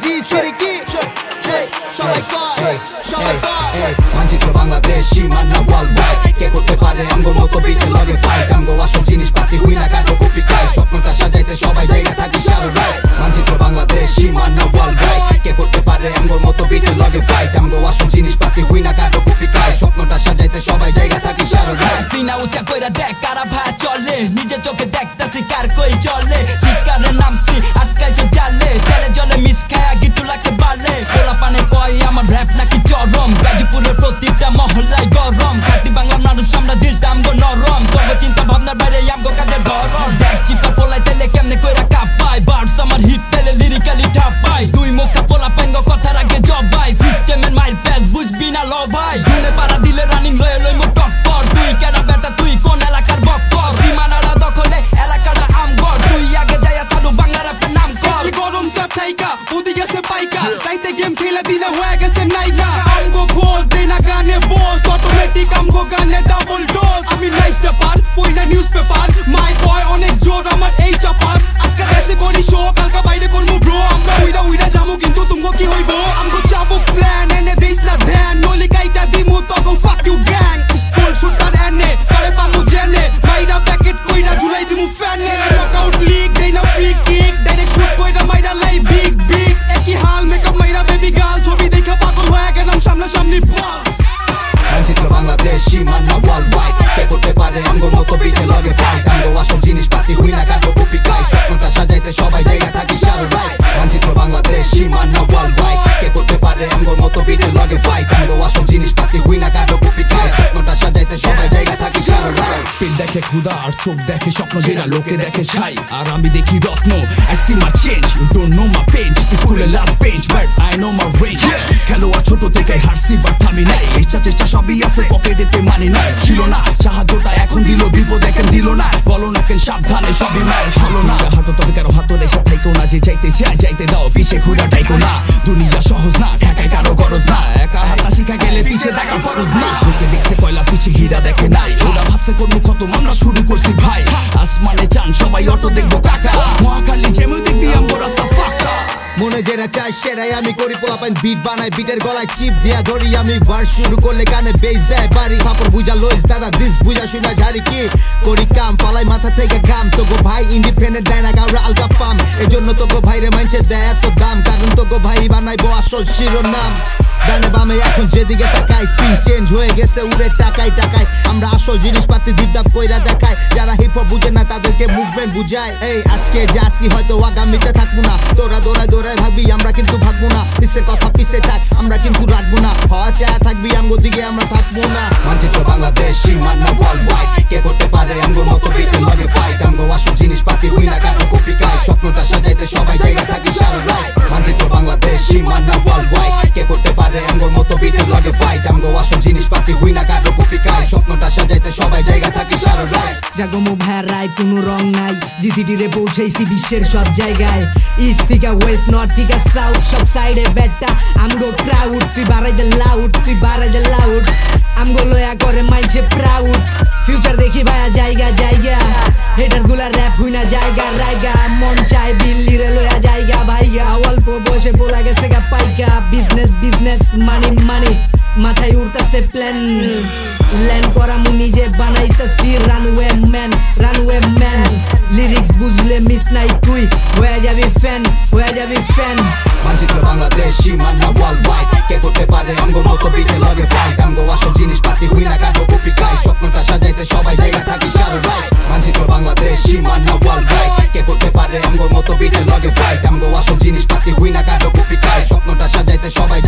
জি সেরে কি সবাই কয় মানচিত্র বাংলাদেশ সীমানা ওয়ার্ল্ড ওয়াইড কে করতে পারে আমগো মতো বিটের লগে ফাইট আমগো আসল জিনিসপাতি হুই না কাটো কপি খায় স্বপ্নটা সাজাইতে সবাই জায়গা থাকি সারা রাইট মানচিত্র বাংলাদেশ সীমানা ওয়ার্ল্ড ওয়াইড কে করতে পারে আমগো মতো বিটের লগে ফাইট আমগো আসল জিনিসপাতি হুই না কাটো কপি খায় স্বপ্নটা সাজাইতে সবাই জায়গা থাকি সারা রাইট সিনা উঁচা কইরা দেখ কারা ভাই চলে নিজে চোখে দেখতাছি কার কই চলে শিকারে নামছি আজকাইছে চালে তেলে জলে মিস খায়া গিটু লাগছে বালে পোলা পানে কয় আমার র‍্যাপ নাকি চরম গাজীপুরের প্রতিটা মহল্লায় গরম খাঁটি বাংলার মানুষ আমরা দিলটা আমগো নরম তবে চিন্তা ভাবনার বাইরে আমগো কাজের ধরন দেখ চিপা পোলাই তেলে কেমনে কইরা কাঁপায় বার্ডস আমার হিট তেলে লিরিক্যালি ঠাপায় দুই মুখা পোলা পেঙ্গ কথার আগে জবাই সিস্টেমের মাইর প্যাস বুঝবি না ল ভাই দুনে পাড়া দিলে রানিং লয়ে লই মো টক্কর তুই কেডা বেটা তুই কোন এলাকার বক্কর সীমানাটা দখলে এলাকাটা আমগর তুই আগে যাইয়া চালু বাংলা র্যাপের নাম কর কি গরম চা থাইকা ওদি গেছে পাইকা রাইতে গেম খেলে দিনে হয়ে গেছে নাইকা আমগো খোঁজ দে না গানে পোস্ট অটোমেটিক আমগো গানে ডাবল ডোজ আমি নাইস পেপার পয়না নিউজ পেপার মাই কয় অনেক জোর আমার এই চাপার আজকে দেশে করি শো কালকা বাইরে করমু ব্রো আমরা উইরা যামু কিন্তু তুমগো কি হইবো আমগো চাবুক প্ল্যান এনে দিস না ধ্যান নলি কাইটা দিমু তগো fuck you gang school shooter এনে তারে পামু জেনে মাইরা প্যাকেট কইরা ঝুলাই দিমু ফ্যানে নকআউট লিগ দেই না ফ্রি কিক ডাইরেক্ট শুট কইরা মাইরা লাই বিগ বিগ একই হাল মেকআপ মাইরা বেবি গার্ল ছবি দেখা পাগল হয়ে গেলাম সামনাসামনি বল মানচিত্র বাংলাদেশ সীমানা ওয়ার্ল্ড ওয়াইড কে করতে পারে আমগো মতো বিটের লগে ফাইট আমগো আসল জিনিসপাতি হুই না কাটো কপি খায় স্বপ্নটা সাজাইতে সবাই জায়গা থাকি সারা রাইট মানচিত্র বাংলাদেশ সীমানা ওয়ার্ল্ড ওয়াইড কে করতে পারে আমগো মতো বিটের লগে ফাইট আমগো আসল জিনিসপাতি হুই না কাটো কপি খায় স্বপ্নটা সাজাইতে সবাই জায়গা থাকি সারা রাইট পেট দেখে ক্ষুধা আর চোখ দেখে স্বপ্ন যেটা লোকে দেখে ছাই আর আমি দেখি রত্ন I see my change you don't know my pain স্কুলের last bench but I know my range খেলোয়াড় ছোট থেকে হারছি বাট থামি নাই ইচ্ছা চেষ্টা সবই আছে পকেটেতে মানি নাই ছিল না সাহায্যটা এখন দিল বিপদ এখন দিল না বলো না কেন সাবধানে সবই মায়ের চলো না হাঁটো তবে কারো হাতো রেখে থাইকো না যে চাইতে চাই যাইতে দাও পিছে ঘুরা টাইকো না দুনিয়া সহজ না ঠেকায় কারো গরজ না একা হাঁটা শিখা গেলে পিছে দেখা ফরজ না লোকে দেখছে কয়লা পিছে হীরা দেখে নাই ওরা ভাবছে কোন খতম আমরা শুরু করছি ভাই আসমানে চান সবাই অটো দেখবো কাকা মহাখালী যেমন দেখবি আমগো রাস্তা ফাঁকা মনে যেটা চাই সেটাই আমি করি পোলাপাইন বিট বানাই বিটের গলায় চিপ দিয়া ধরি আমি ভার্স শুরু করলে কানে বেস দেয় বাড়ি ফাপড় বুঝা লইস দাদা দিস বুঝা শুনা ঝাড়ি কি করি কাম ফালাই মাথা থেকে গাম তোগো ভাই ইন্ডিপেন্ডেন্ট দেয় না কাউরা আলগা পাম এজন্য তোগো ভাইরে মাইনছে দেয় এত দাম কারণ তোগো ভাই বানাইবো আসল শিরোনাম ডানে বামে এখন যেদিকে তাকাই সিন চেঞ্জ হয়ে গেছে উড়ে টাকায় টাকায় আমরা আসল জিনিসপাতি দিবদাব কইরা দেখাই যারা হিপ হপ বুঝে না তাদেরকে মুভমেন্ট বুঝায় এই আজকে যাচ্ছি হয়তো আগামীতে থাকবো না তোরা দৌড়ায় ভাবি আমরা কিন্তু ভাগবো না পিসের কথা পিছে থাক আমরা কিন্তু রাখবো না হওয়া চায় থাকবি আমগো দিকে আমরা থাকবো না মানচিত্র বাংলাদেশ সীমানা ওয়ার্ল্ড ওয়াইড কে করতে পারে আমগো মতো বিটের লগে ফাইট আমগো আসল জিনিসপাতি হুই না কাটো কপি খায় স্বপ্নটা সাজাইতে সবাই জায়গা থাকি সারা রাইট মানচিত্র বাংলাদেশ সীমানা ওয়ার্ল্ড ওয়াইড কে করতে পারে আমগো মতো বিটের লগে ফাইট আমগো আসল জিনিসপাতি হুই না কাটো কপি খায় স্বপ্নটা সাজাইতে সবাই জায়গা থাকি সারা রাইট জাগমো ভাইয়ার রাইট কোনো রং নাই জিসিটি রে পৌঁছাইছি বিশ্বের সব জায়গায় ইস্ট থেকে ওয়েস্ট নর্থ থেকে সাউথ সব সাইডে বেটা আমগো ক্রাউড তুই বাড়াই দে লাউড আমগো লয়া করে মাইন্ডসে প্রাউড ফিউচার দেখি ভাইয়া জায়গা হেটার গুলা র‍্যাপ হুই না জায়গা রাইগা মন চাই বিল্লি রে লয়া জায়গা ভাইগা অল্প বয়সে পোলা গেছে গা পাইকা বিজনেস মানি মাথায় উড়তাছে প্ল্যান ল্যান্ড করা মু নিজে বানাইতাছি রানওয়ে ম্যান লিরিক্স বুঝলে মিস নাই তুই হয়ে যাবি ফ্যান মানচিত্র বাংলাদেশ সীমানা ওয়ার্ল্ড ওয়াইড কে করতে পারে আমগো মতো বিটের লগে ফাইট আমগো আসল জিনিসপাতি হুই না কাটো কপি খায় স্বপ্নটা সাজাইতে সবাই জায়গা থাকি সারা রাইট মানচিত্র বাংলাদেশ সীমানা ওয়ার্ল্ড ওয়াইড কে করতে পারে আমগো মতো বিটের লগে ফাইট আমগো আসল জিনিসপাতি হুই না কাটো কপি খায় স্বপ্নটা সাজাইতে সবাই